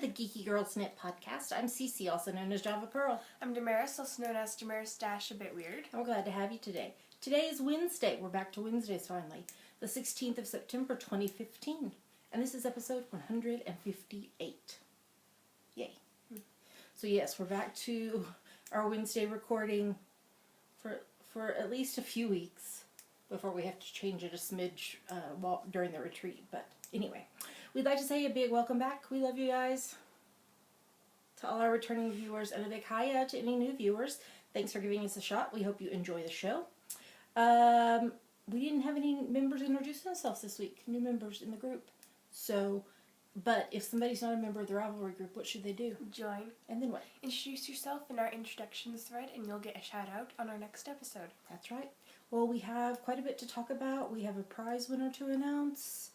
the Geeky Girls Knit podcast. I'm Cece, also known as Java Pearl. I'm Damaris, also known as Damaris Dash a bit weird. I'm glad to have you today. Today is Wednesday. We're back to Wednesdays finally. The 16th of September 2015. And this is episode 158. Yay. So yes, we're back to our Wednesday recording for at least a few weeks before we have to change it a smidge during the retreat. But anyway, we'd like to say a big welcome back. We love you guys. To all our returning viewers, and a big hi out to any new viewers. Thanks for giving us a shot. We hope you enjoy the show. We didn't have any members introduce themselves this week. New members in the group. So, but if somebody's not a member of the Ravelry group, what should they do? Join. And then what? Introduce yourself in our introductions thread and you'll get a shout out on our next episode. That's right. Well, we have quite a bit to talk about. We have a prize winner to announce.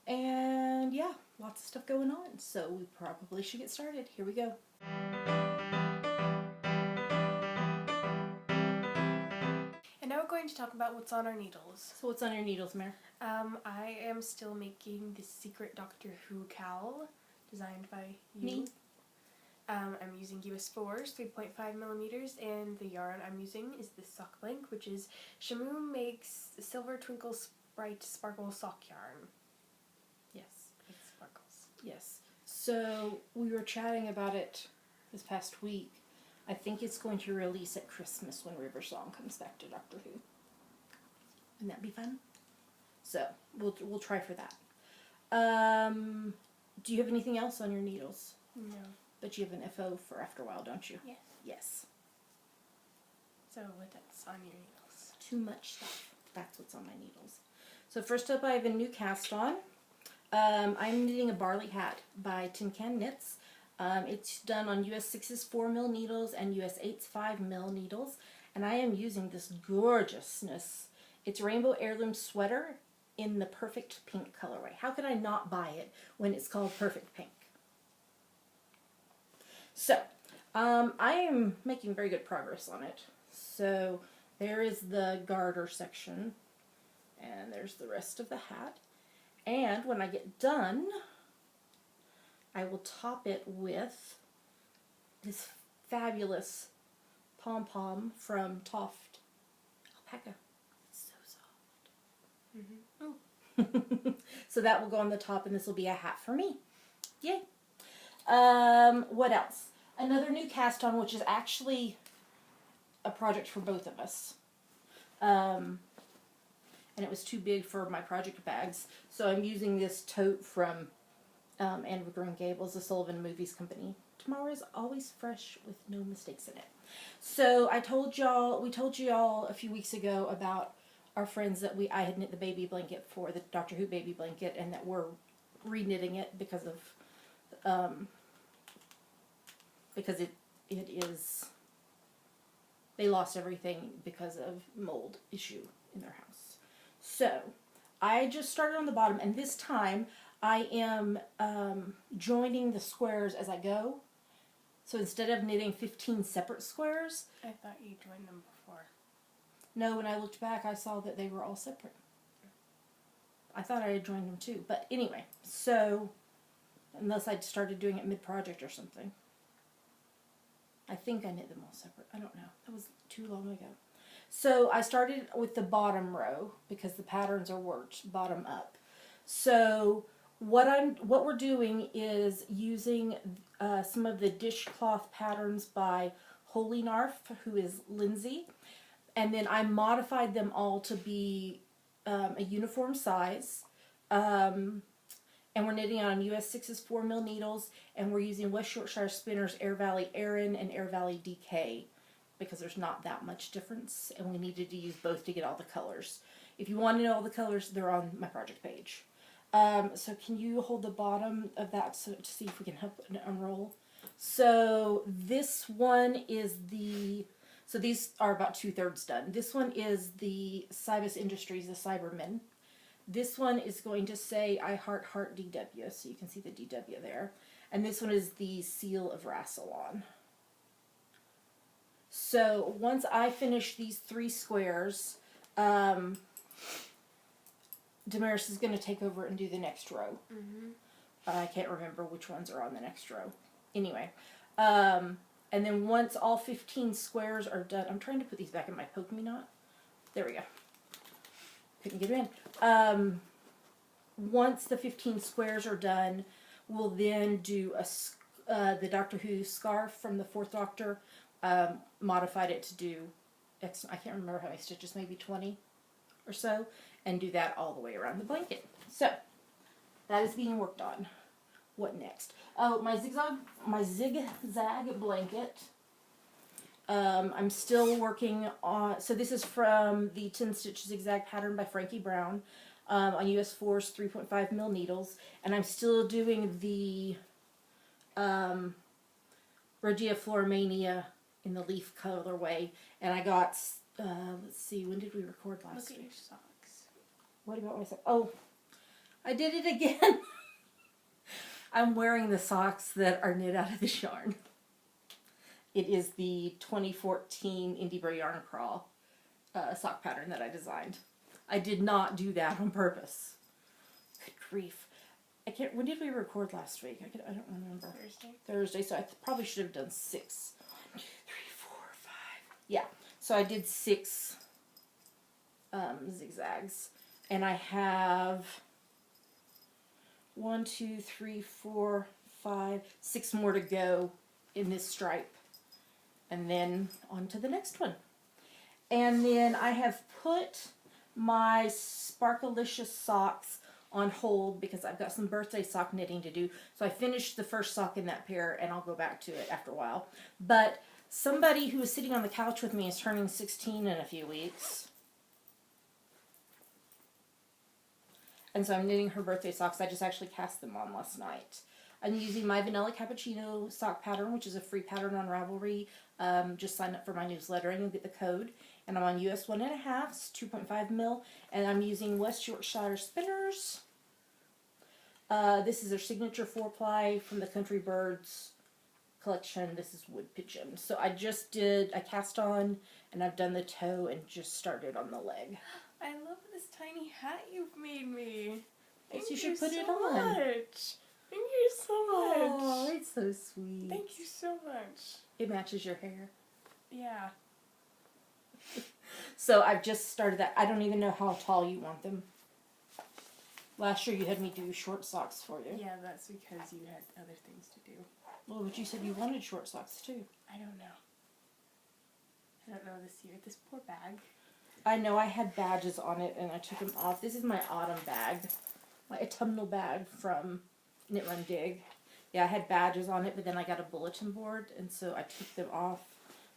And yeah, lots of stuff going on. So we probably should get started. Here we go. And now we're going to talk about what's on our needles. So what's on your needles, Mare? I am still making the secret Doctor Who cowl designed by you. Me. I'm using US 4s, 3.5 millimeters, and the yarn I'm using is this sock blank, which is Shamoon Makes Silver Twinkle Sprite Sparkle Sock Yarn. Yes. It sparkles. Yes. So we were chatting about it this past week. I think it's going to release at Christmas when River Song comes back to Doctor Who. Wouldn't that be fun? So we'll try for that. Do you have anything else on your needles? No. But you have an FO for after a while, don't you? Yes. Yes. So what's on your needles? Too much stuff. That's what's on my needles. So first up, I have a new cast on. I'm knitting a barley hat by Tin Can Knits. It's done on US 6's 4mm needles and US 8's 5mm needles. And I am using this gorgeousness. It's Rainbow Heirloom Sweater in the Perfect Pink colorway. How could I not buy it when it's called Perfect Pink? So, I am making very good progress on it. So, there is the garter section, and there's the rest of the hat. And when I get done, I will top it with this fabulous pom-pom from Toft Alpaca. It's so soft. Mm-hmm. So that will go on the top, and this will be a hat for me. Yay! What else? Another new cast on, which is actually a project for both of us. And it was too big for my project bags, so I'm using this tote from Anne of Green Gables, the Sullivan Movies Company. Tomorrow is always fresh with no mistakes in it. So we told y'all a few weeks ago about our friends that I had knit the baby blanket for, the Doctor Who baby blanket, and that we're reknitting it because of they lost everything because of mold issue in their house. So I just started on the bottom, and this time I am joining the squares as I go. So instead of knitting 15 separate squares, I thought you joined them before. no, when I looked back I saw that they were all separate. I thought I had joined them too, but anyway, so unless I'd started doing it mid-project or something. I think I knit them all separate. I don't know. That was too long ago. So I started with the bottom row because the patterns are worked bottom up. So what we're doing is using some of the dishcloth patterns by Holy Narf, who is Lindsay, and then I modified them all to be a uniform size. And we're knitting on US 6's 4mm needles, and we're using West Yorkshire Spinners Air Valley Erin and Air Valley DK because there's not that much difference, and we needed to use both to get all the colors. If you want to know all the colors, they're on my project page. So can you hold the bottom of that to see if we can help unroll? So this one is so these are about 2/3 done. This one is the Cybus Industries, the Cybermen. This one is going to say I heart DW, so you can see the DW there. And this one is the Seal of Rassilon. So once I finish these 3 squares, Damaris is going to take over and do the next row. Mm-hmm. I can't remember which ones are on the next row. Anyway, and then once all 15 squares are done, I'm trying to put these back in my poke-me-knot. There we go. Couldn't get it in. Once the 15 squares are done, we'll then do the Doctor Who scarf from the 4th Doctor. Modified it to do, I can't remember how many stitches, maybe 20 or so, and do that all the way around the blanket. So, that is being worked on. What next? Oh, my zigzag blanket. I'm still working on, so this is from the 10 Stitch Zigzag pattern by Frankie Brown, on US 4's 3.5 mil needles, and I'm still doing the Regia Floramania in the leaf colorway, and I got, let's see, when did we record last week? Look at your socks. What about my socks? Oh, I did it again. I'm wearing the socks that are knit out of this yarn. It is the 2014 Indie Bray Yarn Crawl sock pattern that I designed. I did not do that on purpose. Good grief. I can't, when did we record last week? I don't remember. Thursday, so I probably should have done 6. 1, 2, 3, 4, 5. Yeah, so I did 6 zigzags. And I have 1, 2, 3, 4, 5, 6 more to go in this stripe. And then on to the next one. And then I have put my Sparkalicious socks on hold because I've got some birthday sock knitting to do. So I finished the first sock in that pair and I'll go back to it after a while. But somebody who was sitting on the couch with me is turning 16 in a few weeks. And so I'm knitting her birthday socks. I just actually cast them on last night. I'm using my Vanilla Cappuccino sock pattern, which is a free pattern on Ravelry. Just sign up for my newsletter and you'll get the code. And I'm on US 1.5, 2.5 mil. And I'm using West Yorkshire spinners. This is their signature 4-ply from the Country Birds collection. This is wood pigeon. So I cast on and I've done the toe and just started on the leg. I love this tiny hat you've made me. Thank you should put it on. Much. Thank you so much. Oh, it's so sweet. Thank you so much. It matches your hair. Yeah. So I've just started that. I don't even know how tall you want them. Last year you had me do short socks for you. Yeah, that's because you had other things to do. Well, but you said you wanted short socks too. I don't know. I don't know this year. This poor bag. I know I had badges on it and I took them off. This is my autumn bag. My autumnal bag from Knit Run Dig. Yeah, I had badges on it, but then I got a bulletin board and so I took them off.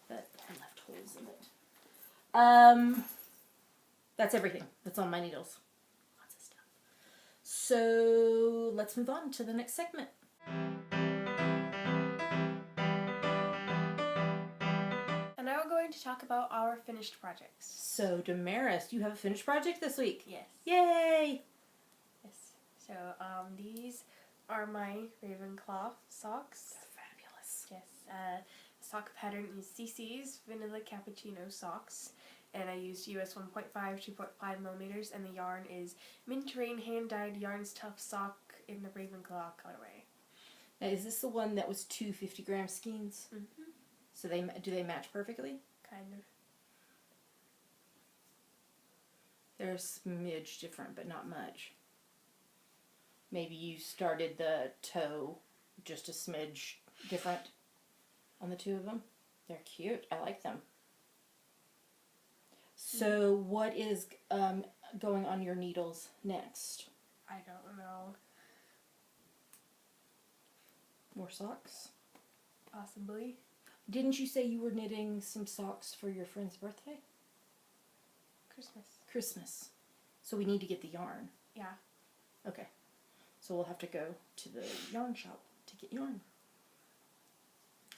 But I left holes in it. That's everything that's on my needles. Lots of stuff. So let's move on to the next segment. And now we're going to talk about our finished projects. So Damaris, you have a finished project this week. Yes. Yay! Yes. So these are my Ravenclaw socks. They're fabulous. Yes. Sock pattern is CC's Vanilla Cappuccino socks. And I used US 1.5, 2.5 millimeters, and the yarn is Mint Rain hand-dyed Yarns Tough sock in the Ravenclaw colorway. Now, is this the one that was 2 50-gram skeins? Mm-hmm. So do they match perfectly? Kind of. They're a smidge different, but not much. Maybe you started the toe just a smidge different on the two of them. They're cute. I like them. So what is going on your needles next? I don't know. More socks? Possibly. Didn't you say you were knitting some socks for your friend's birthday? Christmas. So we need to get the yarn. Yeah. Okay. So we'll have to go to the yarn shop to get yarn.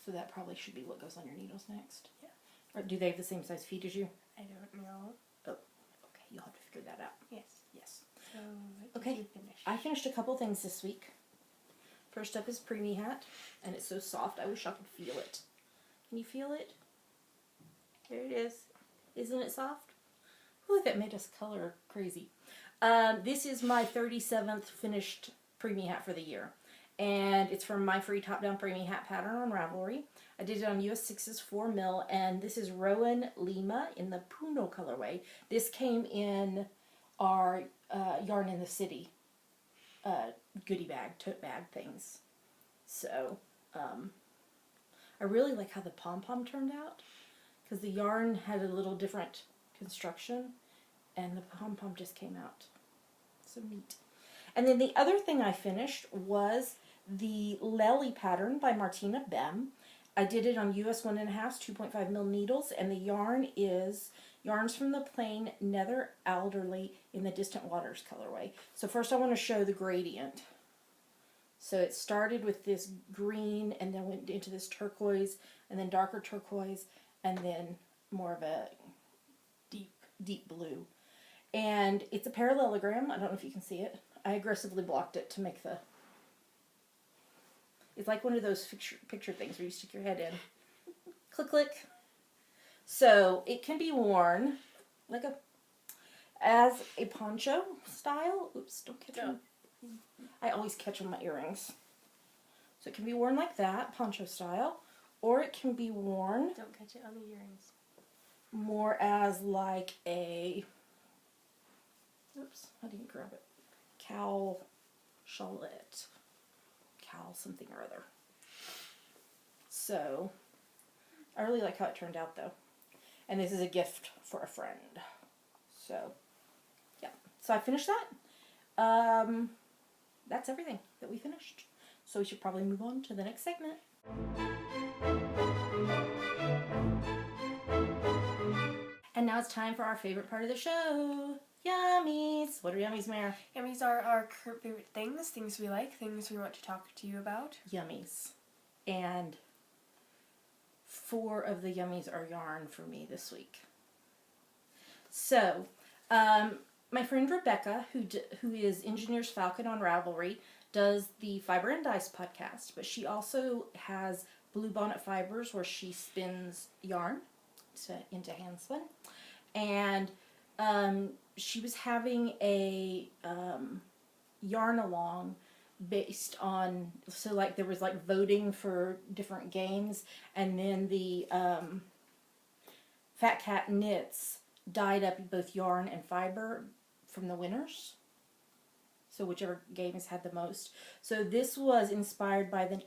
So that probably should be what goes on your needles next. Yeah. Or do they have the same size feet as you? I don't know. Oh, okay. You'll have to figure that out. Yes. Yes. So, what Okay. did you finish? I finished a couple things this week. First up is Preemie hat, and it's so soft. I wish I could feel it. Can you feel it? There it is. Isn't it soft? Ooh, that made us color crazy. This is my 37th finished preemie hat for the year. And it's from my free top-down preemie hat pattern on Ravelry. I did it on US 6's 4 mil, and this is Rowan Lima in the Puno colorway. This came in our Yarn in the City goodie bag, tote bag things. So, I really like how the pom-pom turned out, because the yarn had a little different construction, and the pom-pom just came out. So neat. And then the other thing I finished was the Lely pattern by Martina Bem. I did it on US 1.5 2.5 mil needles, and the yarn is Yarns from the Plain Nether Alderley in the Distant Waters colorway. So first I want to show the gradient. So it started with this green and then went into this turquoise and then darker turquoise and then more of a deep blue. And it's a parallelogram. I don't know if you can see it. I aggressively blocked it to make the... It's like one of those picture things where you stick your head in. Click, click. So it can be worn like as a poncho style. Oops, don't catch them. I always catch on my earrings. So it can be worn like that, poncho style, or it can be worn... Don't catch it on the earrings. More as like a... Oops, I didn't grab it. Cowl chalette. Cowl something or other. So, I really like how it turned out though. And this is a gift for a friend. So, yeah. So I finished that. That's everything that we finished. So we should probably move on to the next segment. And now it's time for our favorite part of the show. Yummies! What are yummies, Mare? Yummies are our current favorite things, things we like, things we want to talk to you about. Yummies. And 4 of the yummies are yarn for me this week. So, my friend Rebecca, who is Engineers Falcon on Ravelry, does the Fiber and Dice podcast, but she also has Blue Bonnet Fibers where she spins yarn into hand spin. And she was having a yarn along based on, so like there was like voting for different games, and then the Fat Cat Knits dyed up both yarn and fiber from the winners. So whichever games had the most. So this was inspired by the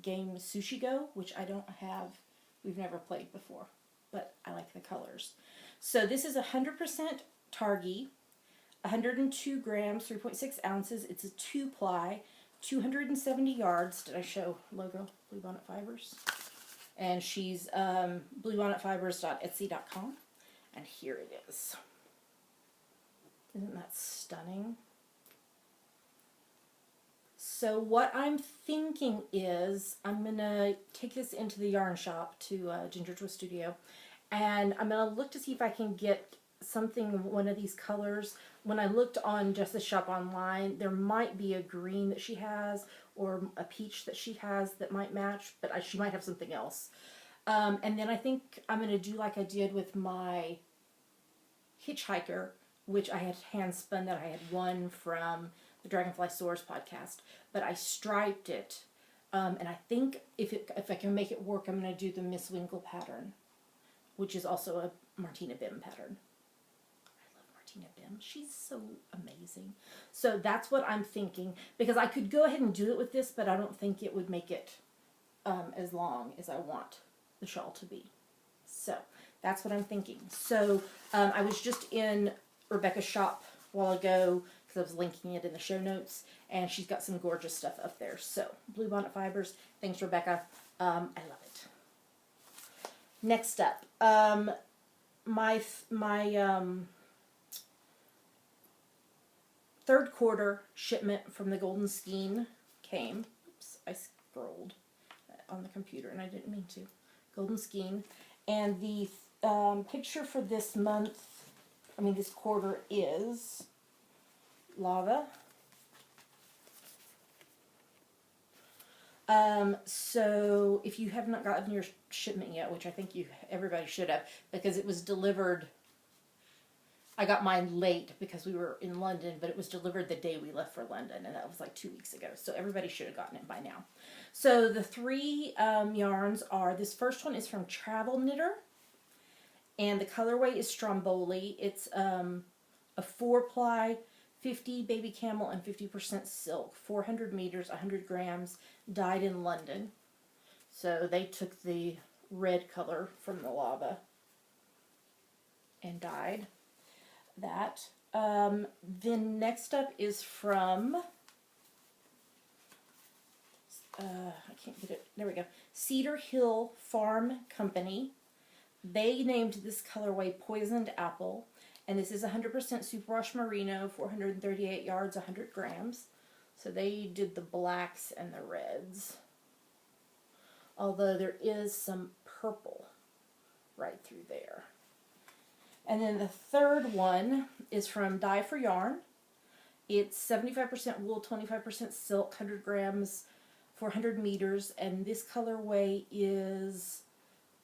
game Sushi Go, which I don't have, we've never played before, but I like the colors. So this is 100% Targhee, 102 grams, 3.6 ounces. It's a 2-ply, 270 yards. Did I show logo? Blue Bonnet Fibers. And she's bluebonnetfibers.etsy.com. And here it is. Isn't that stunning? So what I'm thinking is I'm going to take this into the yarn shop to Ginger Twist Studio, and I'm going to look to see if I can get something, one of these colors. When I looked on Just the Shop online, there might be a green that she has or a peach that she has that might match, but she might have something else. And then I think I'm going to do like I did with my Hitchhiker, which I had hand spun that I had won from the Dragonfly Soars podcast, but I striped it, and I think if I can make it work, I'm going to do the Miss Winkle pattern, which is also a Martina Bim pattern. I love Martina Bim. She's so amazing. So that's what I'm thinking, because I could go ahead and do it with this, but I don't think it would make it as long as I want the shawl to be. So that's what I'm thinking. So I was just in Rebecca's shop a while ago, because I was linking it in the show notes, and she's got some gorgeous stuff up there. So, Blue Bonnet Fibers, thanks Rebecca, I love it. Next up, my third quarter shipment from the Golden Skein came. Oops, I scrolled on the computer and I didn't mean to. Golden Skein, and the picture for this month, this quarter is Lava. So if you have not gotten your shipment yet, which I think everybody should have, because it was delivered, I got mine late because we were in London, but it was delivered the day we left for London, and that was like 2 weeks ago. So everybody should have gotten it by now. So the three yarns are, this first one is from Travel Knitter, and the colorway is Stromboli. It's a 4-ply, 50 baby camel and 50% silk, 400 meters, 100 grams, dyed in London. So they took the red color from the lava and dyed that. Then next up is from, I can't get it, there we go, Cedar Hill Farm Company. They named this colorway Poisoned Apple, and this is 100% superwash merino, 438 yards, 100 grams. So they did the blacks and the reds, although there is some purple right through there. And then the third one is from Dye for Yarn. It's 75% wool, 25% silk, 100 grams, 400 meters, and this colorway is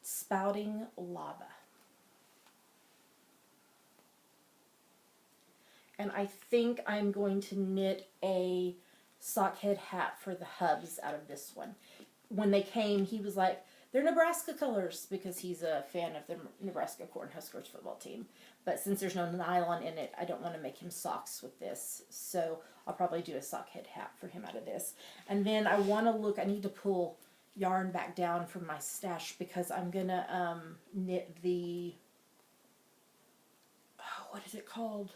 Spouting Lava. And I think I'm going to knit a sockhead hat for the hubs out of this one. When they came, he was like, they're Nebraska colors, because he's a fan of the Nebraska Cornhuskers football team. But since there's no nylon in it, I don't want to make him socks with this. So I'll probably do a sockhead hat for him out of this. And then I want to look, I need to pull yarn back down from my stash because I'm going to knit the, oh, what is it called?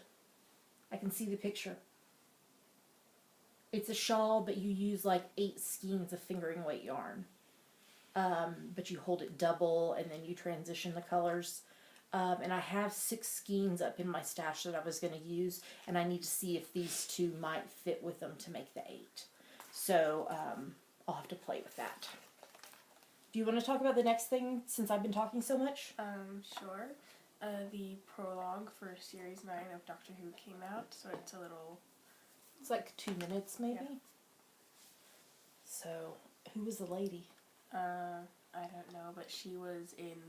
I can see the picture. It's a shawl, but you use like 8 skeins of fingering weight yarn. But you hold it double and then you transition the colors. And I have 6 skeins up in my stash that I was going to use, and I need to see if these two might fit with them to make the 8. So I'll have to play with that. Do you want to talk about the next thing since I've been talking so much? Sure. The prologue for Series 9 of Doctor Who came out, so it's a little... It's like 2 minutes, maybe? Yeah. So, who was the lady? I don't know, but she was in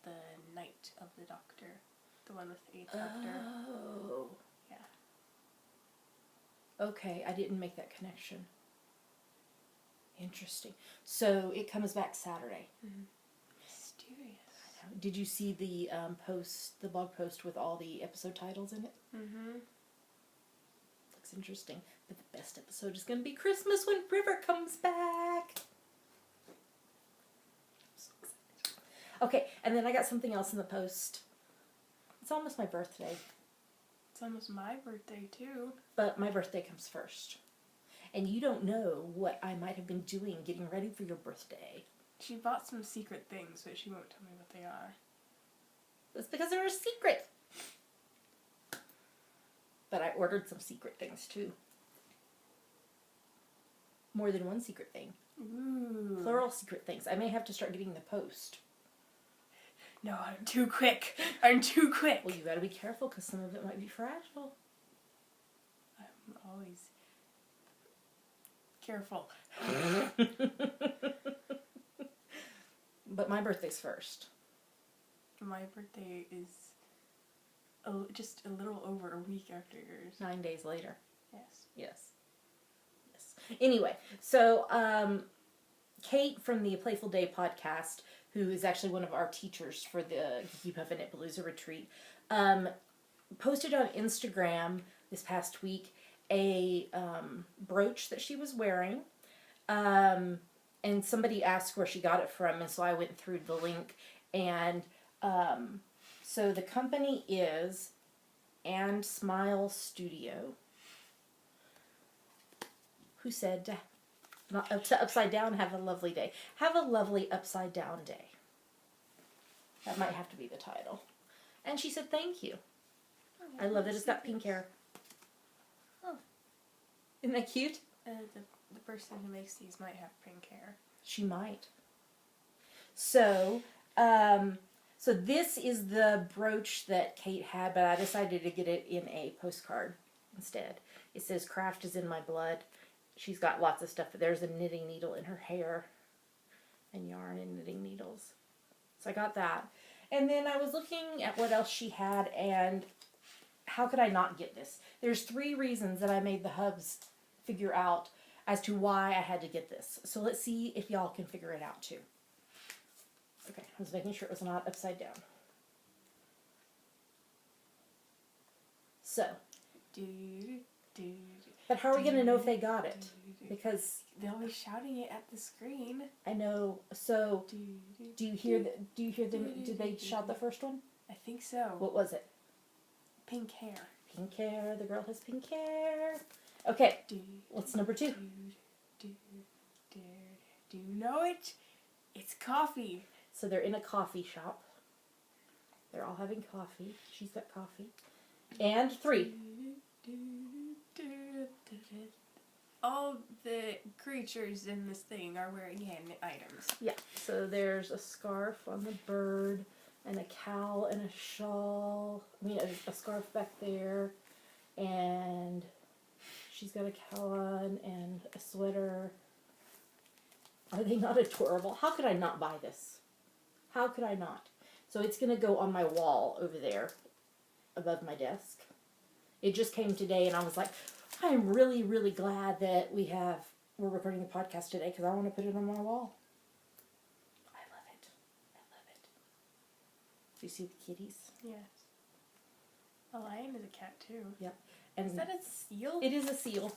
the Night of the Doctor. The one with the 8th Doctor. Oh. Yeah. Okay, I didn't make that connection. Interesting. So, it comes back Saturday. Mm-hmm. Mysterious. Did you see the the blog post with all the episode titles in it? Mm-hmm. Looks interesting. But the best episode is going to be Christmas when River comes back. I'm so excited. Okay, and then I got something else in the post. It's almost my birthday. It's almost my birthday, too. But my birthday comes first. And you don't know what I might have been doing getting ready for your birthday. She bought some secret things, but she won't tell me what they are. That's because they're a secret. But I ordered some secret things, too. More than one secret thing. Ooh. Plural secret things. I may have to start getting the post. No, I'm too quick. I'm too quick. Well, you gotta be careful because some of it might be fragile. I'm always careful. But my birthday's first. My birthday is just a little over a week after yours. 9 days later. Yes. Yes. Anyway, so Kate from the Playful Day podcast, who is actually one of our teachers for the Geeky Puff and Knitpalooza retreat, posted on Instagram this past week a brooch that she was wearing. And somebody asked where she got it from, and so I went through the link. And so the company is And Smile Studio. Who said, not up to upside down, have a lovely day. Have a lovely upside down day. That might have to be the title. And she said, thank you. Oh, I love that it's got pink hair. Oh. Isn't that cute? The person who makes these might have pink hair. She might. So, so this is the brooch that Kate had, but I decided to get it in a postcard instead. It says, craft is in my blood. She's got lots of stuff. There's a knitting needle in her hair and yarn and knitting needles. So I got that. And then I was looking at what else she had, and how could I not get this? There's 3 reasons that I made the hubs figure out as to why I had to get this. So let's see if y'all can figure it out too. Okay, I was making sure it was not upside down. So, but how are we going to know if they got it? Because they'll be shouting it at the screen. I know. So, do you hear them? Did they shout the first one? I think so. What was it? Pink hair. Pink hair. The girl has pink hair. Okay. What's number 2? Do you know it? It's coffee. So they're in a coffee shop. They're all having coffee. She's got coffee. And 3. All the creatures in this thing are wearing hand items. Yeah. So there's a scarf on the bird, and a cowl and a shawl. I mean, a scarf back there, and she's got a cowl on and a sweater. Are they not adorable? How could I not buy this? How could I not? So it's going to go on my wall over there above my desk. It just came today, and I was like, I'm really, really glad that we're recording the podcast today because I want to put it on my wall. I love it. I love it. Do you see the kitties? Yes. A lion is a cat too. Yep. And is that a seal? It is a seal.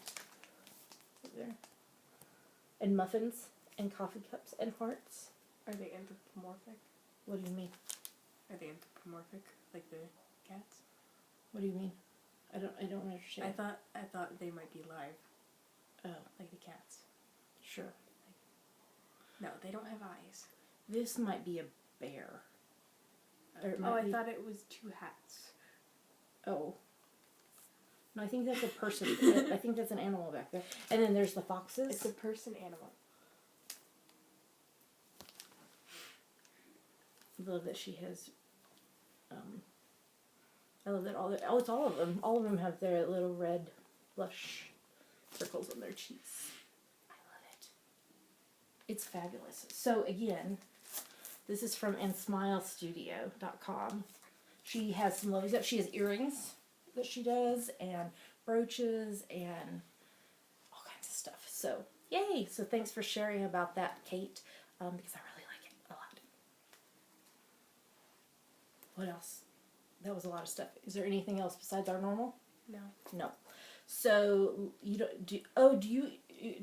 Right there. And muffins and coffee cups and hearts. Are they anthropomorphic? What do you mean? Are they anthropomorphic like the cats? What do you mean? I don't understand. I thought they might be live. Oh, like the cats. Sure. No, they don't have eyes. This might be a bear. I thought it was 2 hats. Oh. No, I think that's a person. I think that's an animal back there. And then there's the foxes. It's a person animal. I love that she has. I love that it's all of them. All of them have their little red blush circles on their cheeks. I love it. It's fabulous. So again, this is from AndSmileStudio.com. She has some lovely stuff. She has earrings that she does, and brooches, and all kinds of stuff. So, yay! So thanks for sharing about that, Kate, because I really like it a lot. What else? That was a lot of stuff. Is there anything else besides our normal? No. No. So, you don't, did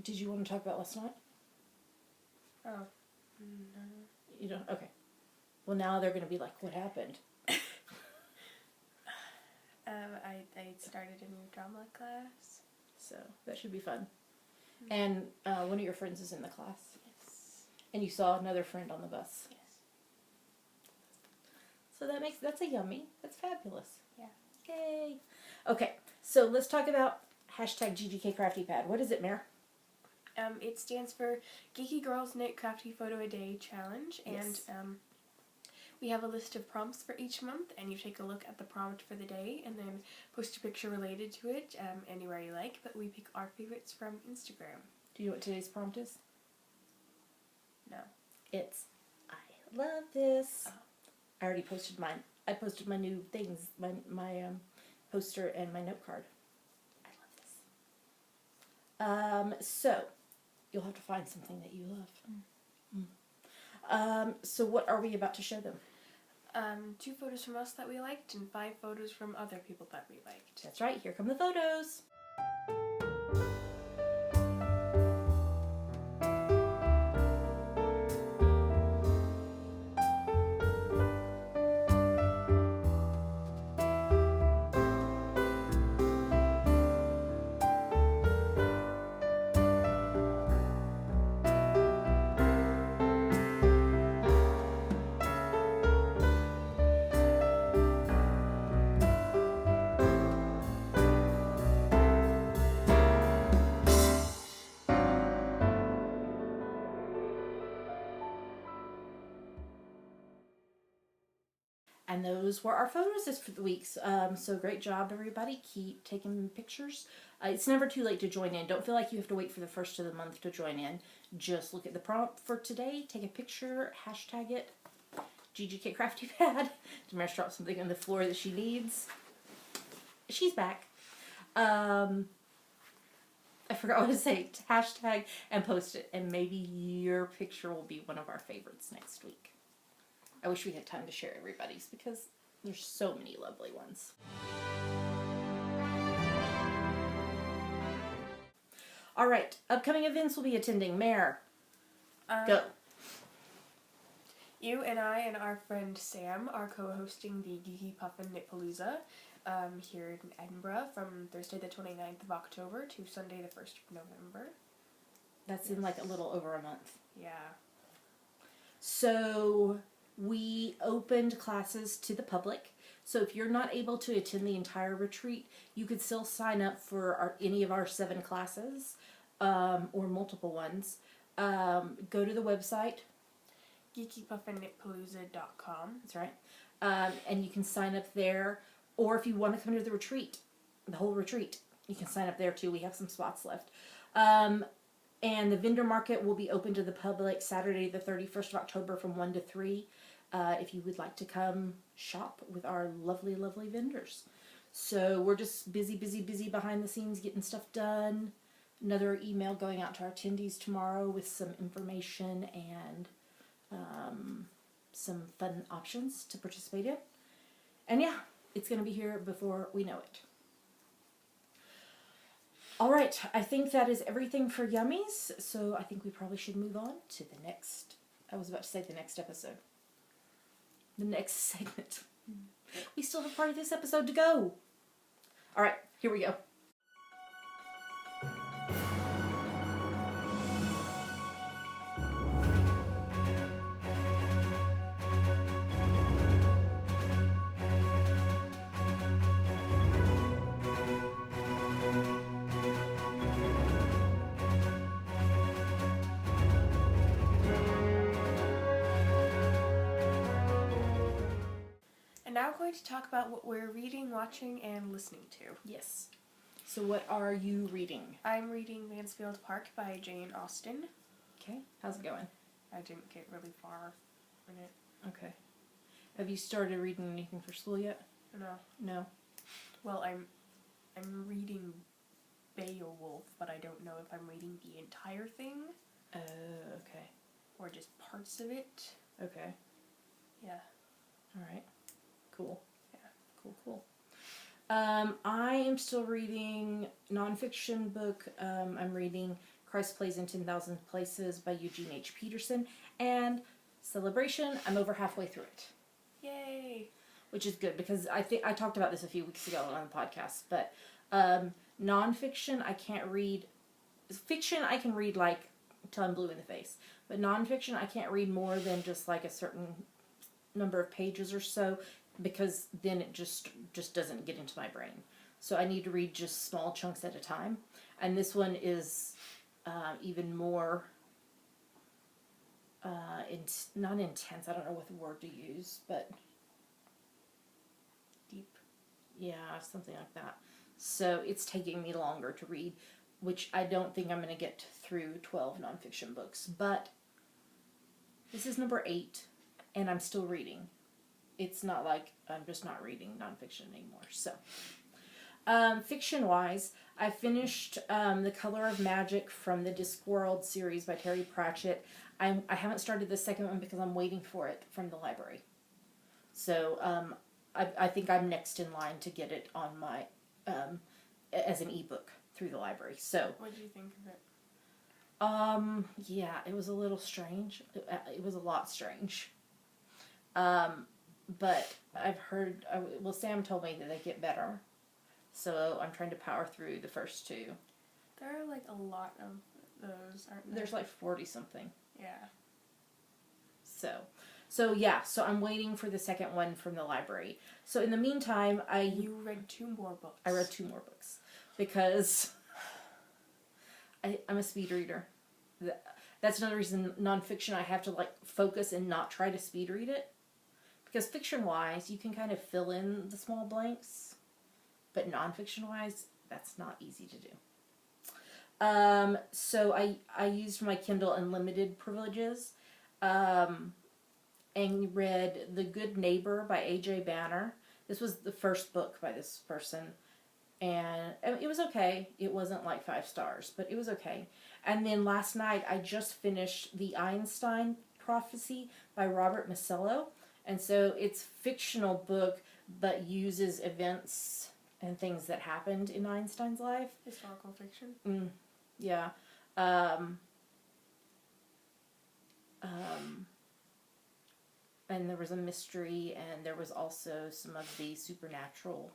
you want to talk about last night? Oh. No. You don't? Okay. Well, now they're going to be like, what happened? I started a new drama class. So, that should be fun. And one of your friends is in the class. Yes. And you saw another friend on the bus. Yes. So that's a yummy. That's fabulous. Yeah. Yay. Okay, so let's talk about hashtag GGK Crafty Pad. What is it, Mare? It stands for Geeky Girls Knit Crafty Photo a Day Challenge, Yes. and we have a list of prompts for each month, and you take a look at the prompt for the day, and then post a picture related to it anywhere you like, but we pick our favorites from Instagram. Do you know what today's prompt is? No. It's, I love this. Oh. I already posted mine. I posted my new things, my poster and my note card. I love this. So, you'll have to find something that you love. So what are we about to show them? 2 photos from us that we liked, and 5 photos from other people that we liked. That's right, here come the photos. And those were our photos this week. So great job, everybody. Keep taking pictures. It's never too late to join in. Don't feel like you have to wait for the first of the month to join in. Just look at the prompt for today, take a picture, hashtag it, GGK Crafty Pad. Damaris dropped something on the floor that she needs. she's back. I forgot what to say. Hashtag and post it, and maybe your picture will be one of our favorites next week. I wish we had time to share everybody's because there's so many lovely ones. All right, upcoming events we'll be attending. Mare, go. You and I and our friend Sam are co-hosting the Geeky Puffin Knitpalooza here in Edinburgh from Thursday the 29th of October to Sunday the 1st of November. That's in like a little over a month. Yeah. So we opened classes to the public. So if you're not able to attend the entire retreat, you could still sign up for any of our 7 classes or multiple ones. Go to the website. GeekyPuffinKnitPalooza.com. That's right. And you can sign up there. Or if you want to come to the retreat, the whole retreat, you can sign up there too. We have some spots left. And the vendor market will be open to the public Saturday the 31st of October from 1 to 3. If you would like to come shop with our lovely, lovely vendors. So we're just busy behind the scenes getting stuff done. Another email going out to our attendees tomorrow with some information and some fun options to participate in. And yeah, it's going to be here before we know it. All right, I think that is everything for Yummies. So I think we probably should move on to the next, I was about to say the next episode. The next segment. We still have part of this episode to go. All right, here we go. Now we're going to talk about what we're reading, watching, and listening to. Yes. So what are you reading? I'm reading Mansfield Park by Jane Austen. Okay. How's it going? I didn't get really far in it. Okay. Have you started reading anything for school yet? No. No. Well, I'm reading Beowulf, but I don't know if I'm reading the entire thing. Okay. Or just parts of it. Okay. Yeah. All right. Cool. Yeah. Cool. I am still reading nonfiction book. I'm reading Christ Plays in 10,000 Places by Eugene H. Peterson. And Celebration, I'm over halfway through it. Yay! Which is good because I think I talked about this a few weeks ago on the podcast. But nonfiction, I can't read. Fiction, I can read like till I'm blue in the face. But nonfiction, I can't read more than just like a certain number of pages or so, because then it just doesn't get into my brain. So I need to read just small chunks at a time. And this one is even more, not intense, I don't know what the word to use, but Deep. Yeah, something like that. So it's taking me longer to read, which I don't think I'm going to get through 12 nonfiction books. But this is number 8, and I'm still reading. It's not like I'm just not reading nonfiction anymore. So, fiction-wise, I finished The Color of Magic from the Discworld series by Terry Pratchett. I haven't started the second one because I'm waiting for it from the library. So, I think I'm next in line to get it on my as an ebook through the library. So, what did you think of it? Yeah, it was a little strange. It was a lot strange. But I've heard, Sam told me that they get better. So I'm trying to power through the first 2. There are like a lot of those, aren't there? There's like 40 something. Yeah. So yeah, so I'm waiting for the second one from the library. So in the meantime, You read 2 more books. I read 2 more books. Because I'm a speed reader. That's another reason nonfiction I have to like focus and not try to speed read it. Because fiction-wise, you can kind of fill in the small blanks. But nonfiction-wise, that's not easy to do. So I used my Kindle Unlimited privileges. And read The Good Neighbor by A.J. Banner. This was the first book by this person. And it was okay. It wasn't like 5 stars, but it was okay. And then last night I just finished The Einstein Prophecy by Robert Masello. And so it's a fictional book, but uses events and things that happened in Einstein's life. Historical fiction. Yeah. And there was a mystery, and there was also some of the supernatural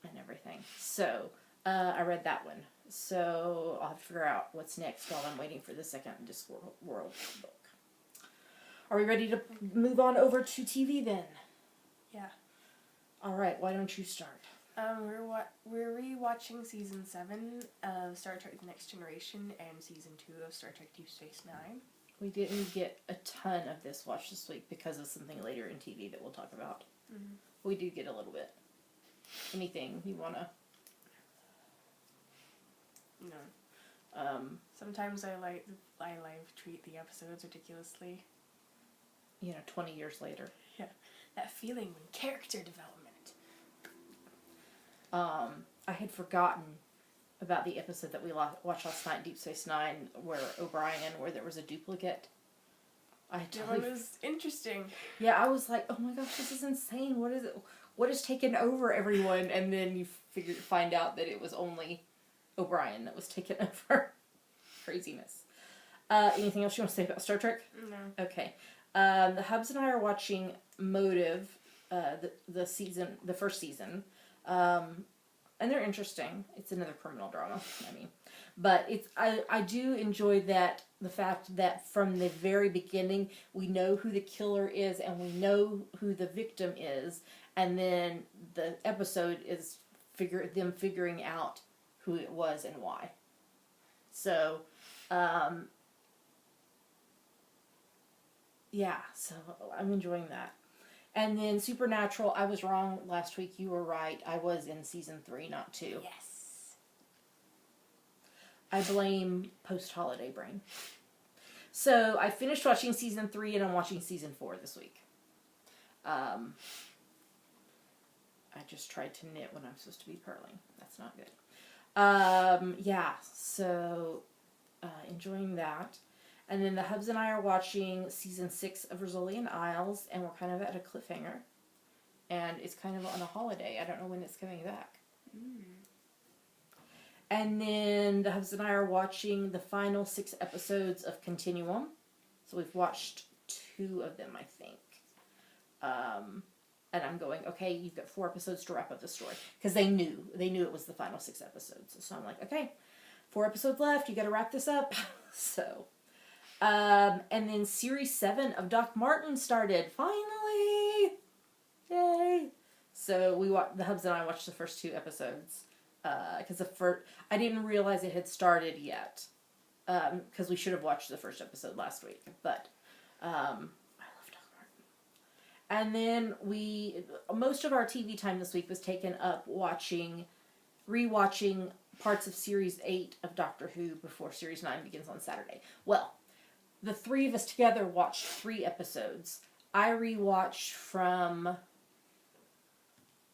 and everything. So, I read that one. So, I'll have to figure out what's next while I'm waiting for the second Discworld book. Are we ready to move on over to TV then? Yeah. Alright, why don't you start? We're rewatching season 7 of Star Trek: The Next Generation and season 2 of Star Trek: Deep Space Nine. We didn't get a ton of this watched this week because of something later in TV that we'll talk about. Mm-hmm. We do get a little bit. Anything you wanna? No. Sometimes I live tweet the episodes ridiculously. 20 years later. Yeah, that feeling when character development. I had forgotten about the episode that we watched last night, Deep Space Nine, where there was a duplicate. It was interesting. Yeah, I was like, oh my gosh, this is insane. What is it? What has taken over everyone? And then you find out that it was only O'Brien that was taken over. Craziness. Anything else you want to say about Star Trek? No. Okay. The Hubs and I are watching Motive, the first season. And they're interesting. It's another criminal drama. But I do enjoy the fact that from the very beginning we know who the killer is and we know who the victim is, and then the episode is them figuring out who it was and why. So, yeah, so I'm enjoying that. And then Supernatural, I was wrong last week. You were right. I was in season 3, not 2. Yes. I blame post-holiday brain. So I finished watching season 3 and I'm watching season 4 this week. I just tried to knit when I'm supposed to be purling. That's not good. Yeah, so enjoying that. And then the Hubs and I are watching season 6 of Rizzolian Isles, and we're kind of at a cliffhanger. And it's kind of on a holiday. I don't know when it's coming back. And then the Hubs and I are watching the final 6 episodes of Continuum. So we've watched 2 of them, I think. And I'm going, okay, you've got 4 episodes to wrap up the story. Because they knew it was the final 6 episodes. So I'm like, okay, 4 episodes left, you got to wrap this up. So... and then series 7 of Doc Martin started. Finally! Yay! So the Hubs and I watched the first 2 episodes. Because I didn't realize it had started yet. Because we should have watched the first episode last week. But, I love Doc Martin. And then most of our TV time this week was taken up rewatching parts of series 8 of Doctor Who before series 9 begins on Saturday. Well, the 3 of us together watched 3 episodes. I rewatched from,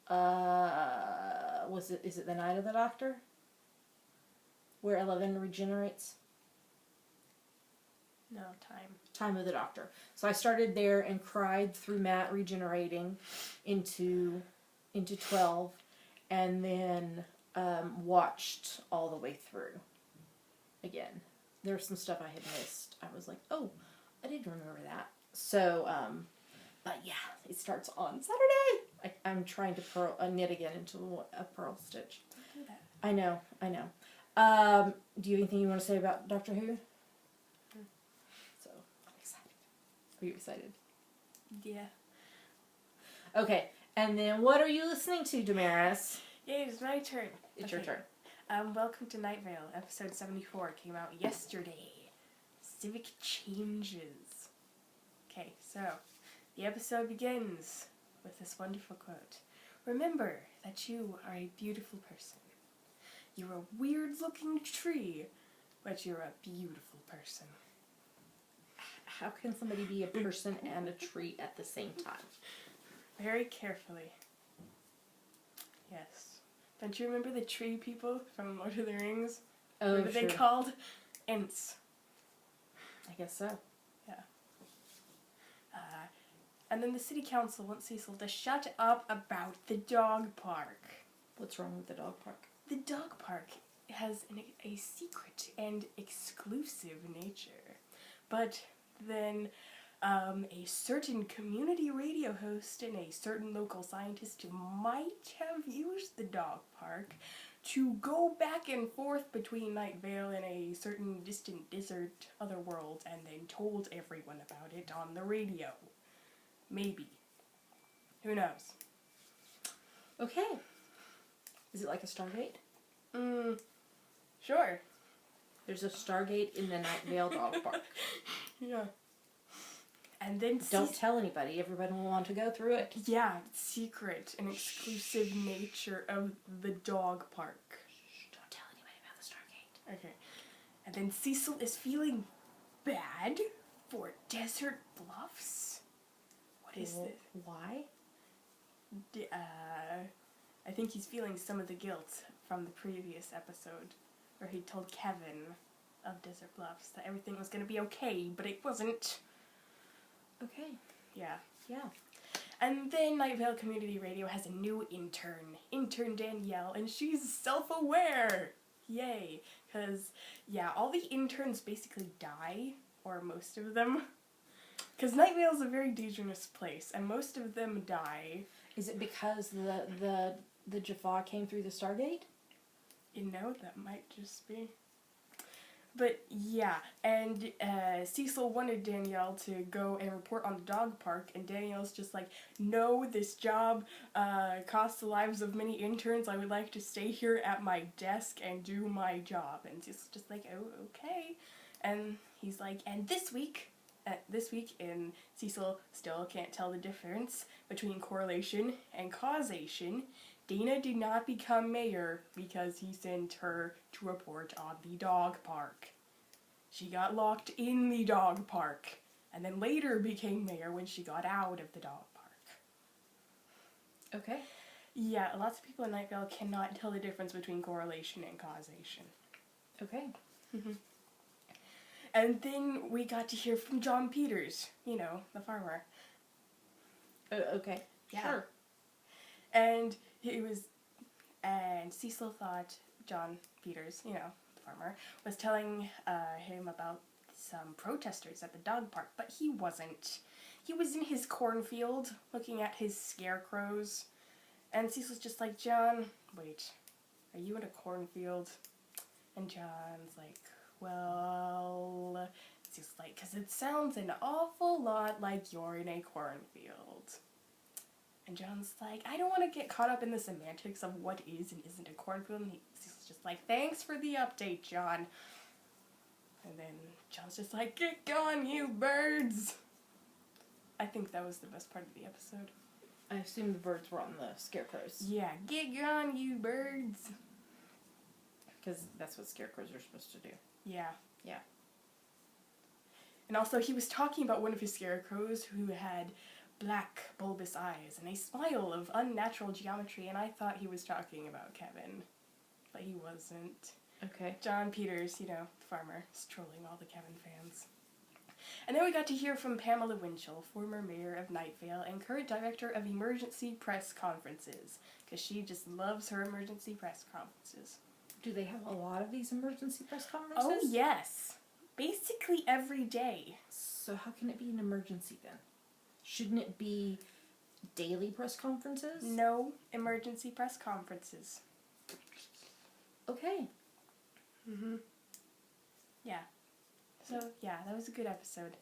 is it The Night of the Doctor? Where Eleven regenerates? No, Time of the Doctor. So I started there and cried through Matt regenerating into 12, and then watched all the way through again. There's some stuff I had missed. I was like, oh, I didn't remember that. So, but yeah, it starts on Saturday. I'm trying to knit again into a purl stitch. Don't do that. I know. Do you have anything you want to say about Doctor Who? So, I'm excited. Are you excited? Yeah. Okay, and then what are you listening to, Damaris? Yay, it's my turn. It's your turn. Welcome to Night Vale. Episode 74 came out yesterday. Civic Changes. Okay, so the episode begins with this wonderful quote. Remember that you are a beautiful person. You're a weird-looking tree, but you're a beautiful person. How can somebody be a person and a tree at the same time? Very carefully. Yes. Don't you remember the tree people from Lord of the Rings? Oh, What are sure. they called? Ents. I guess so. And then the city council wants Cecil to shut up about the dog park. What's wrong with the dog park? The dog park has a secret and exclusive nature. But then a certain community radio host and a certain local scientist might have used the dog park to go back and forth between Night Vale and a certain distant desert otherworld and then told everyone about it on the radio. Maybe. Who knows? Okay. Is it like a Stargate? Sure. There's a Stargate in the Night Vale dog park. Yeah. And then Don't tell anybody. Everybody will want to go through it. Yeah, secret and exclusive nature of the dog park. Shh, don't tell anybody about the Stargate. Okay. And then Cecil is feeling bad for Desert Bluffs. What is this? Why? I think he's feeling some of the guilt from the previous episode where he told Kevin of Desert Bluffs that everything was going to be okay, but it wasn't. Okay. Yeah. Yeah. And then Night Vale Community Radio has a new intern Danielle, and she's self-aware. Yay. Because, yeah, all the interns basically die, or most of them. Because Night Vale is a very dangerous place, and most of them die. Is it because the Jaffa came through the Stargate? You know, that might just be. But yeah, and Cecil wanted Danielle to go and report on the dog park, and Danielle's just like, no, this job costs the lives of many interns. I would like to stay here at my desk and do my job. And Cecil's just like, oh, okay. And he's like, and this week, and Cecil still can't tell the difference between correlation and causation. Dana did not become mayor because he sent her to report on the dog park. She got locked in the dog park, and then later became mayor when she got out of the dog park. Okay. Yeah, lots of people in Night Vale cannot tell the difference between correlation and causation. Okay. Mm-hmm. And then we got to hear from John Peters, you know, the farmer. Okay. Yeah. Sure. And Cecil thought John Peters, you know, the farmer, was telling him about some protesters at the dog park, but he wasn't. He was in his cornfield looking at his scarecrows, and Cecil's just like, John, wait, are you in a cornfield? And John's like, well, Cecil's like, because it sounds an awful lot like you're in a cornfield. And John's like, I don't want to get caught up in the semantics of what is and isn't a cornfield. And Cecil's just like, thanks for the update, John. And then John's just like, get gone, you birds. I think that was the best part of the episode. I assume the birds were on the scarecrows. Yeah, get gone, you birds. Because that's what scarecrows are supposed to do. Yeah. Yeah. And also, he was talking about one of his scarecrows who had black, bulbous eyes and a smile of unnatural geometry, and I thought he was talking about Kevin. But he wasn't. Okay. John Peters, you know, the farmer, is trolling all the Kevin fans. And then we got to hear from Pamela Winchell, former mayor of Night Vale and current director of emergency press conferences, because she just loves her emergency press conferences. Do they have a lot of these emergency press conferences? Oh, yes. Basically every day. So how can it be an emergency then? Shouldn't it be daily press conferences? No emergency press conferences. Okay. Mm-hmm. Yeah. So, yeah, that was a good episode.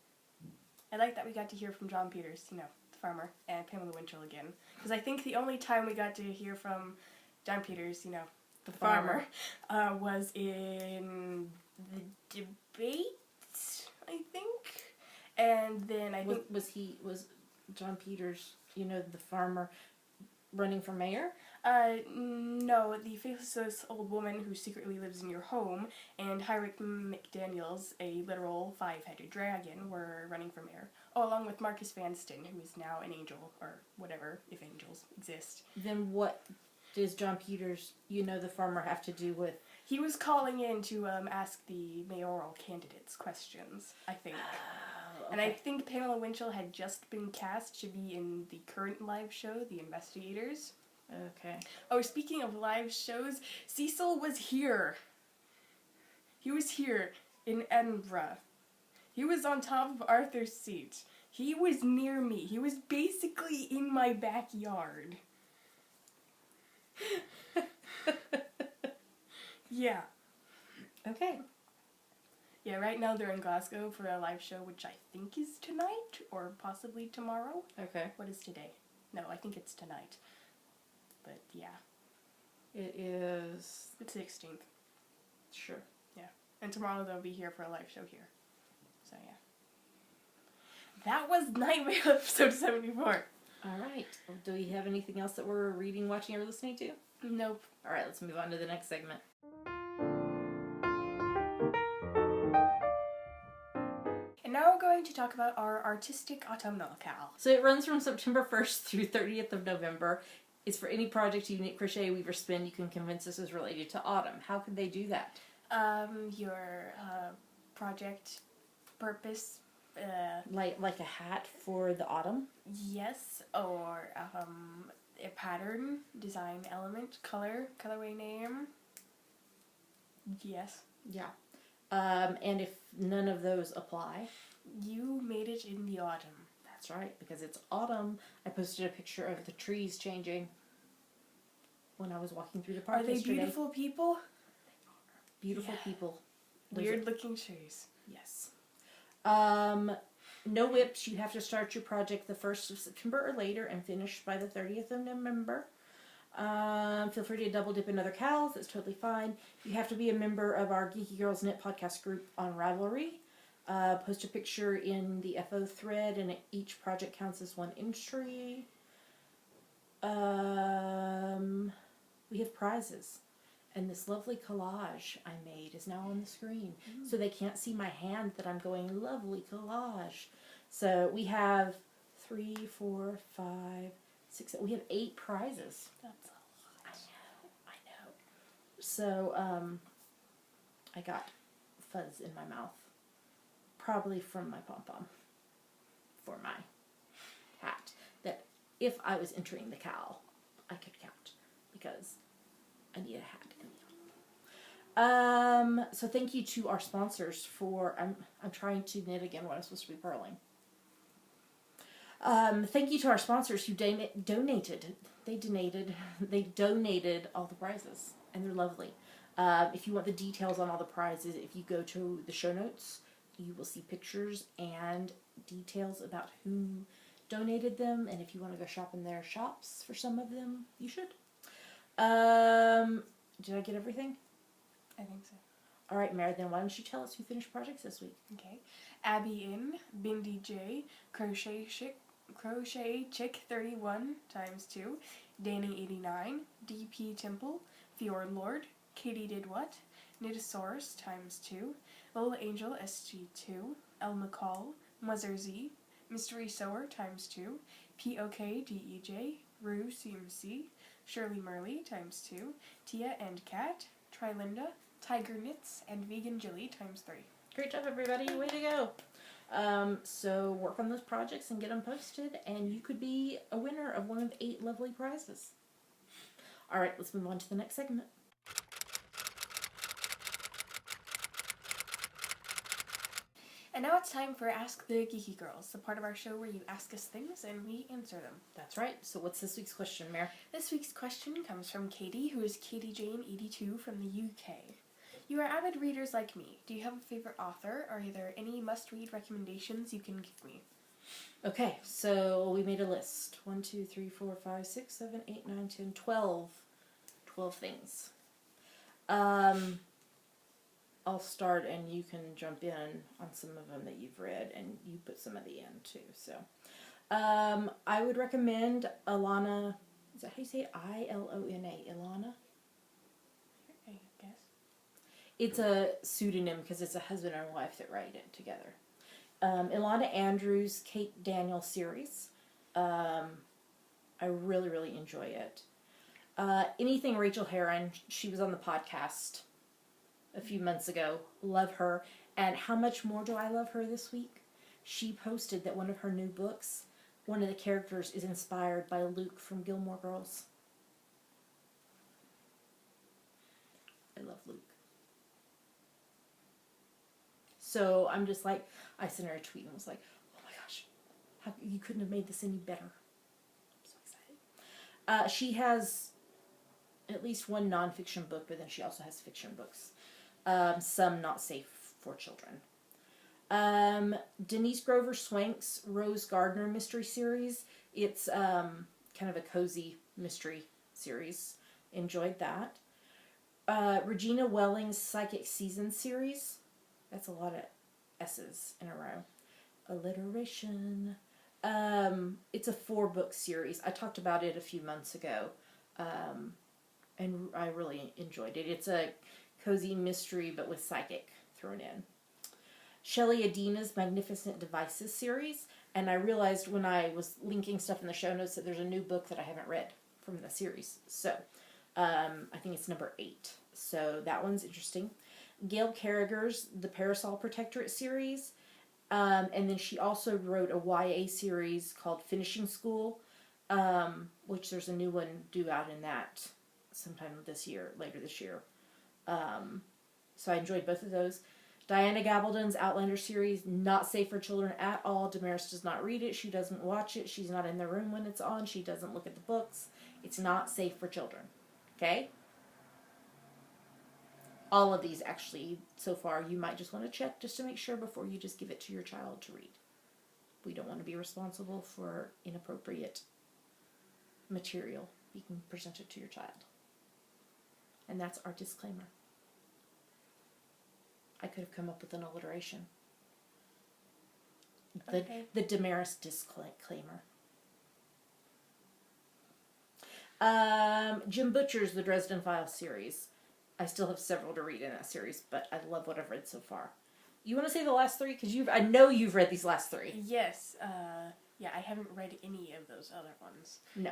I like that we got to hear from John Peters, you know, the farmer, and Pamela Winchell again. Because I think the only time we got to hear from John Peters, you know, the farmer, was in the debate, I think. And then I think... Was John Peters, you know, the farmer, running for mayor? No, the faceless old woman who secretly lives in your home and Hyrick McDaniels, a literal five-headed dragon, were running for mayor. Oh, along with Marcus Vanston, who is now an angel, or whatever, if angels exist. Then what Does John Peters, the farmer, have to do with... He was calling in to ask the mayoral candidates questions, I think. Okay. And I think Pamela Winchell had just been cast to be in the current live show, The Investigators. Okay. Oh, speaking of live shows, Cecil was here. He was here in Edinburgh. He was on top of Arthur's seat. He was near me. He was basically in my backyard. Yeah. Okay. Yeah, right now they're in Glasgow for a live show, which I think is tonight or possibly tomorrow. Okay. What is today? No, I think it's tonight. But yeah. It is... It's the 16th. Sure. Yeah. And tomorrow they'll be here for a live show here. So yeah. That was Nightmare episode 74. Alright. Well, do we have anything else that we're reading, watching, or listening to? Nope. Alright, let's move on to the next segment. And now we're going to talk about our artistic autumnal cal. So it runs from September 1st through 30th of November. It's for any project you knit, crochet, weave, or spin you can convince us is related to autumn. How can they do that? Your project purpose, Like a hat for the autumn? yes, or a pattern, design element, colorway name. Yes. Yeah. And if none of those apply... You made it in the autumn. That's right, because it's autumn. I posted a picture of the trees changing when I was walking through the park yesterday. Are they beautiful people? Beautiful Yeah. people. Those Weird looking trees. Yes. No whips. You have to start your project the 1st of September or later and finish by the 30th of November. Feel free to double dip in other cows. That's totally fine. You have to be a member of our Geeky Girls Knit podcast group on Ravelry. Post a picture in the FO thread, and each project counts as one entry. We have prizes. And this lovely collage I made is now on the screen. So they can't see my hand that I'm going, lovely collage. So we have 3, 4, 5, 6, we have 8 prizes. That's a lot. I know. So, I got fuzz in my mouth. Probably from my pom-pom. For my hat. That if I was entering the cowl, I could count. Because I need a hat in the autumn. So thank you to our sponsors for... I'm trying to knit again what I'm supposed to be purling. Thank you to our sponsors who donated. They donated all the prizes, and they're lovely. If you want the details on all the prizes, if you go to the show notes, you will see pictures and details about who donated them, and if you want to go shop in their shops for some of them, you should. Did I get everything? I think so. All right, Mary, then why don't you tell us who finished projects this week? Okay. Abby In, Bindi J, Crochet Chick 31 times 2, Danny 89, DP Temple, Fjord Lord, Katie Did What, Nitasaurus times 2, Lola Angel SG2, El McCall, Muzzer Z, Mystery Sower times 2, POK DEJ, Rue CMC, Shirley Murley times 2, Tia and Cat, Trilinda, Tiger Knits, and Vegan Jilly times 3. Great job, everybody. Way to go. So work on those projects and get them posted, and you could be a winner of one of 8 lovely prizes. All right, let's move on to the next segment. And now it's time for Ask the Geeky Girls, the part of our show where you ask us things and we answer them. That's right. So what's this week's question, Mare? This week's question comes from Katie, who is Katie Jane 82 from the UK. You are avid readers like me. Do you have a favorite author? Are there any must-read recommendations you can give me? Okay, so we made a list. 1, 2, 3, 4, 5, 6, 7, 8, 9, 10, 12. 12 things. I'll start and you can jump in on some of them that you've read, and you put some at the end too. So, I would recommend Ilana. Is that how you say it? Ilona? Ilana? I guess. It's a pseudonym because it's a husband and wife that write it together. Ilana Andrews' Kate Daniel series. I really, really enjoy it. Anything Rachel Herron, she was on the podcast a few months ago. Love her. And how much more do I love her this week? She posted that one of her new books, one of the characters is inspired by Luke from Gilmore Girls. I love Luke. So I'm just like, I sent her a tweet and was like, oh my gosh, you couldn't have made this any better. I'm so excited. She has at least one nonfiction book, but then she also has fiction books. Some not safe for children. Denise Grover Swank's Rose Gardner mystery series. It's kind of a cozy mystery series. Enjoyed that. Regina Welling's Psychic Season series. That's a lot of S's in a row. Alliteration. It's a 4-book series. I talked about it a few months ago. And I really enjoyed it. It's a cozy mystery, but with psychic thrown in. Shelley Adina's Magnificent Devices series. And I realized when I was linking stuff in the show notes that there's a new book that I haven't read from the series. So, I think it's number 8. So that one's interesting. Gail Carriger's The Parasol Protectorate series. And then she also wrote a YA series called Finishing School, which there's a new one due out in that sometime later this year. So I enjoyed both of those. Diana Gabaldon's Outlander series, not safe for children at all. Damaris does not read it. She doesn't watch it. She's not in the room when it's on. She doesn't look at the books. It's not safe for children. Okay? All of these, actually, so far, you might just want to check just to make sure before you just give it to your child to read. We don't want to be responsible for inappropriate material being presented to your child. And that's our disclaimer. I could have come up with an alliteration. The Damaris disclaimer. Jim Butcher's The Dresden Files series. I still have several to read in that series, but I love what I've read so far. You want to say the last 3? Because I know you've read these last 3. Yes. Yeah, I haven't read any of those other ones. No.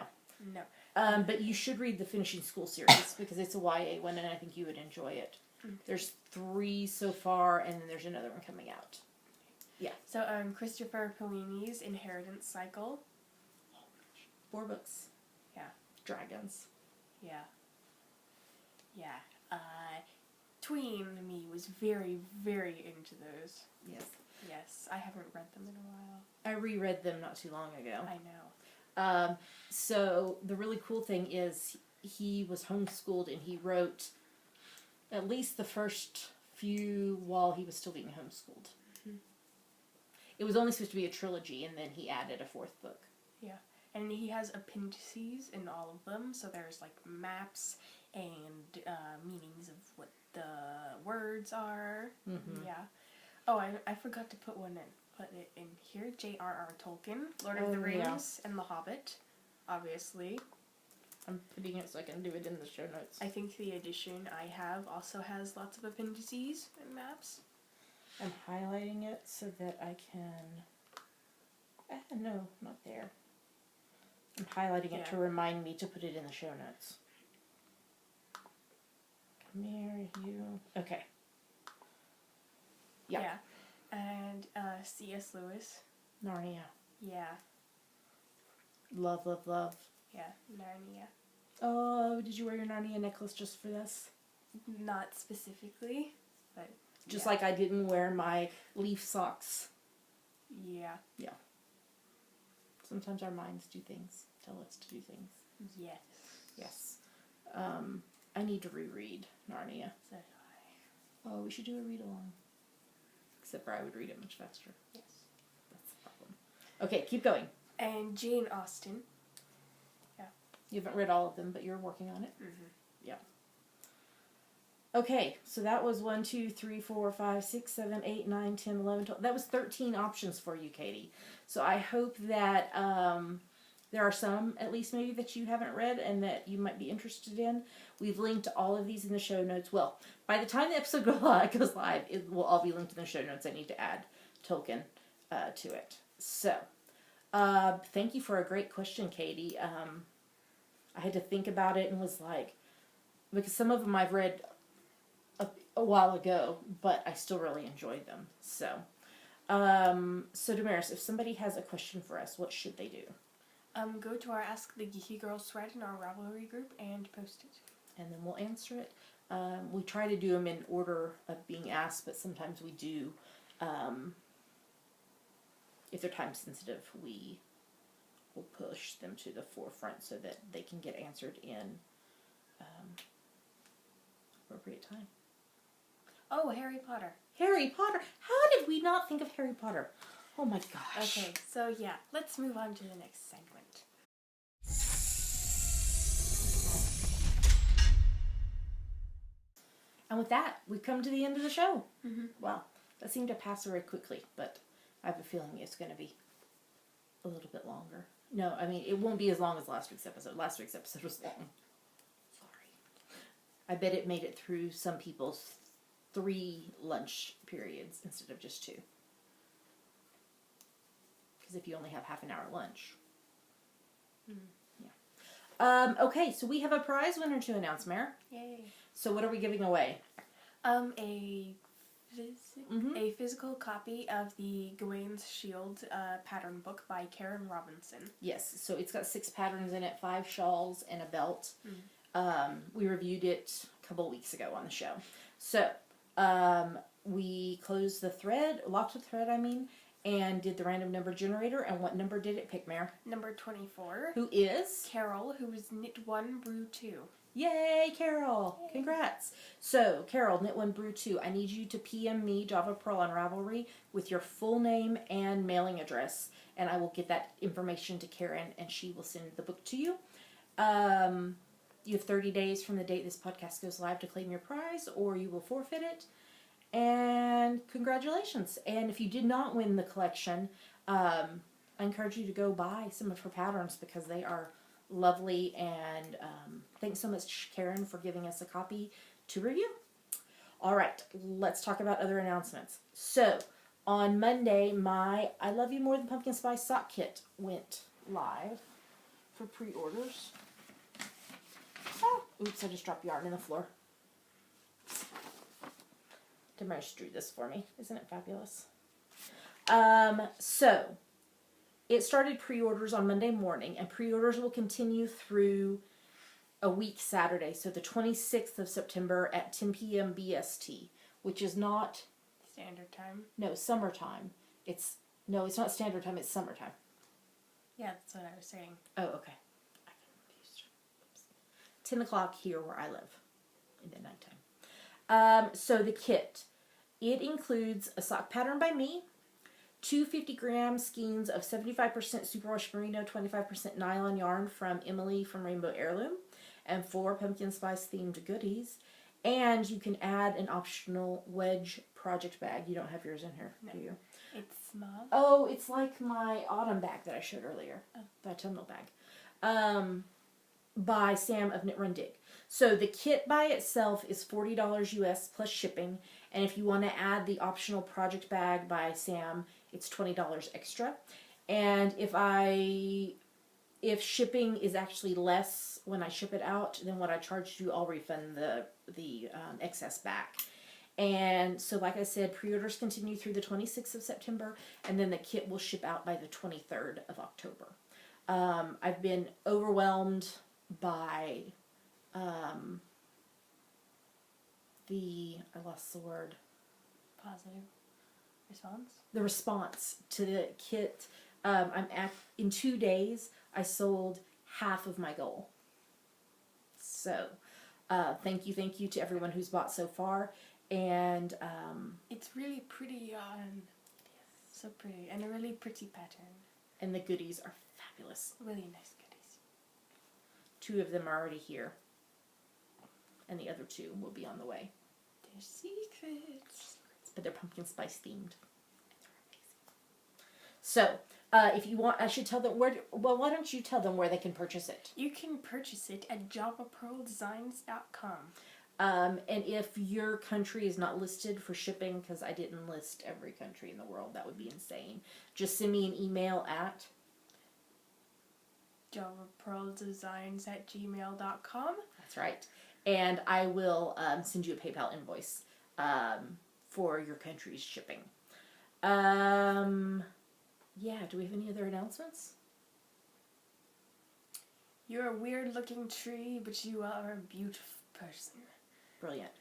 No. But you should read the Finishing School series because it's a YA one and I think you would enjoy it. Mm-hmm. There's 3 so far and then there's another one coming out. Yeah. So, Christopher Pellini's Inheritance Cycle. 4 books. Yeah. Dragons. Yeah. Yeah. Tween me was very, very into those. Yes. Yes, I haven't read them in a while. I reread them not too long ago. I know. So the really cool thing is he was homeschooled and he wrote at least the first few while he was still being homeschooled. Mm-hmm. It was only supposed to be a trilogy and then he added a 4th book. Yeah. And he has appendices in all of them, so there's like maps and meanings of what the words are. Mm-hmm. Yeah. Oh, I forgot to put it in here. J.R.R. Tolkien, Lord of the Rings, and The Hobbit, obviously. I'm putting it so I can do it in the show notes. I think the edition I have also has lots of appendices and maps. I'm highlighting it so that I can... no, not there. I'm highlighting it to remind me to put it in the show notes. Come here, you... Okay. Yeah. And C.S. Lewis. Narnia. Yeah. Love, love, love. Yeah, Narnia. Oh, did you wear your Narnia necklace just for this? Not specifically, but... Just like I didn't wear my leaf socks. Yeah. Yeah. Sometimes our minds do things. Tell us to do things. Yes. Yes. I need to reread Narnia. So do I. Oh, we should do a read-along. Except for I would read it much faster. Yes. That's the problem. Okay, keep going. And Jane Austen. Yeah. You haven't read all of them, but you're working on it. Mm-hmm. Yeah. Okay, so that was 1, 2, 3, 4, 5, 6, 7, 8, 9, 10, 11, 12. That was 13 options for you, Katie. So I hope that there are some, at least maybe, that you haven't read and that you might be interested in. We've linked all of these in the show notes. Well, by the time the episode goes live, it will all be linked in the show notes. I need to add Tolkien to it. So, thank you for a great question, Katie. I had to think about it and was like, because some of them I've read a while ago, but I still really enjoyed them. So, so Damaris, if somebody has a question for us, what should they do? Go to our Ask the Geeky Girls thread in our Ravelry group and post it. And then we'll answer it. We try to do them in order of being asked, but sometimes we do, if they're time sensitive, we will push them to the forefront so that they can get answered in appropriate time. Oh, Harry Potter. Harry Potter! How did we not think of Harry Potter? Oh my gosh. Okay, so yeah, let's move on to the next segment. And with that, we've come to the end of the show. Mm-hmm. Wow, that seemed to pass very quickly, but I have a feeling it's going to be a little bit longer. No, I mean, it won't be as long as last week's episode. Last week's episode was long. Sorry. I bet it made it through some people's 3 lunch periods instead of just 2. Because if you only have half an hour lunch. Yeah. Okay, so we have a prize winner to announce, Mare. Yay. So what are we giving away? A physical copy of the Gawain's Shield pattern book by Karen Robinson. Yes, so it's got 6 patterns in it, 5 shawls, and a belt. We reviewed it a couple weeks ago on the show. So, we closed the thread, locked the thread, and did the random number generator. And what number did it pick, Mare? Number 24. Who is? Carol, who is Knit 1, Brew 2. Yay, Carol! Yay. Congrats! So, Carol, Knit 1, Brew 2, I need you to PM me, Java Pearl on Ravelry, with your full name and mailing address, and I will get that information to Karen, and she will send the book to you. You have 30 days from the date this podcast goes live to claim your prize, or you will forfeit it. And congratulations! And if you did not win the collection, I encourage you to go buy some of her patterns because they are lovely, and thanks so much, Karen, for giving us a copy to review. All right, let's talk about other announcements. So, on Monday, my I Love You More Than Pumpkin Spice sock kit went live for pre-orders. Oh, oops, I just dropped yarn in the floor. Damaris drew this for me. Isn't it fabulous? So, it started pre-orders on Monday morning, and pre-orders will continue through a week Saturday, so the 26th of September at 10 p.m. BST, which is not... Standard time? No, summertime. It's not standard time, it's summertime. Yeah, that's what I was saying. Oh, okay. I got confused. Oops. 10 o'clock here where I live in the nighttime. So the kit, it includes a sock pattern by me, 2 50-gram skeins of 75% superwash merino, 25% nylon yarn from Emily from Rainbow Heirloom, and 4 pumpkin spice themed goodies. And you can add an optional wedge project bag. You don't have yours in here, do you? It's small. Oh, it's like my autumn bag that I showed earlier. The autumnal bag. By Sam of Knit Run Dig. So the kit by itself is $40 US plus shipping. And if you want to add the optional project bag by Sam, it's $20 extra. And if shipping is actually less when I ship it out than what I charged you, I'll refund the excess back. And so, like I said, pre-orders continue through the 26th of September, and then the kit will ship out by the 23rd of October. I've been overwhelmed by I lost the word. Positive response? The response to the kit. In 2 days, I sold half of my goal. So, thank you to everyone who's bought so far. And it's really pretty yarn. So pretty. And a really pretty pattern. And the goodies are fabulous. Really nice goodies. 2 of them are already here. And the other 2 will be on the way. They're secrets. But they're pumpkin spice themed. And they're amazing. So, if you want, I should tell them why don't you tell them where they can purchase it? You can purchase it at javapearldesigns.com. And if your country is not listed for shipping, because I didn't list every country in the world, that would be insane. Just send me an email at javapearldesigns@gmail.com. That's right. And I will send you a PayPal invoice for your country's shipping. Yeah, do we have any other announcements? You're a weird-looking tree, but you are a beautiful person. Brilliant.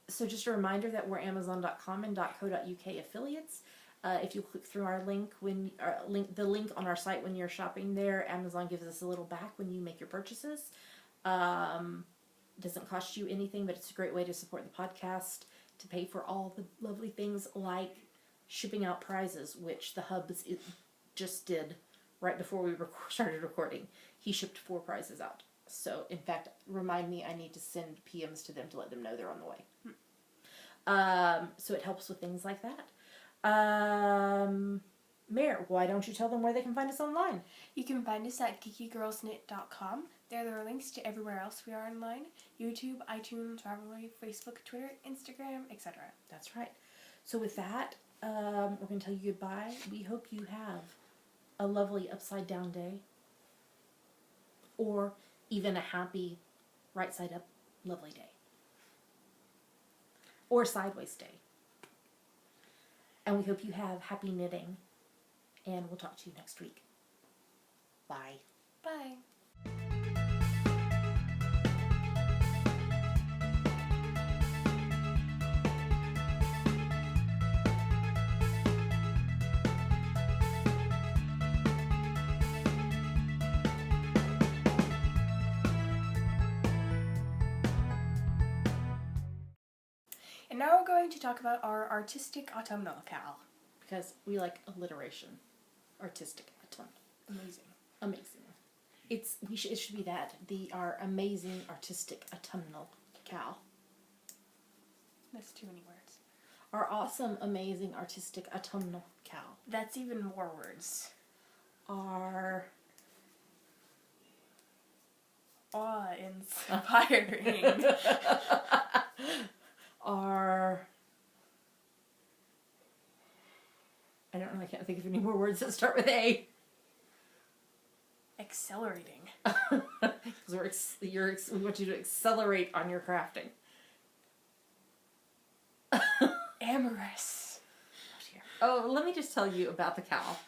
So just a reminder that we're Amazon.com and .co.uk affiliates. If you click through our link the link on our site when you're shopping there, Amazon gives us a little back when you make your purchases. Doesn't cost you anything, but it's a great way to support the podcast, to pay for all the lovely things like shipping out prizes, which the Hubs just did right before we started recording. He shipped 4 prizes out. So, in fact, remind me I need to send PMs to them to let them know they're on the way. So it helps with things like that. Mare, why don't you tell them where they can find us online? You can find us at geekygirlsknit.com. There are links to everywhere else we are online. YouTube, iTunes, Ravelry, Facebook, Twitter, Instagram, etc. That's right. So with that, we're going to tell you goodbye. We hope you have a lovely upside down day. Or even a happy right side up lovely day. Or sideways day. And we hope you have happy knitting. And we'll talk to you next week. Bye. Bye. And now we're going to talk about our artistic autumnal cowl. Because we like alliteration. Artistic autumn. Amazing. It should be that. Our amazing artistic autumnal cow. That's too many words. Our awesome, amazing artistic autumnal cow. That's even more words. Our awe-inspiring. I don't know, I can't think of any more words that start with A. Accelerating. Because we want you to accelerate on your crafting. Amorous. Oh, let me just tell you about the cow.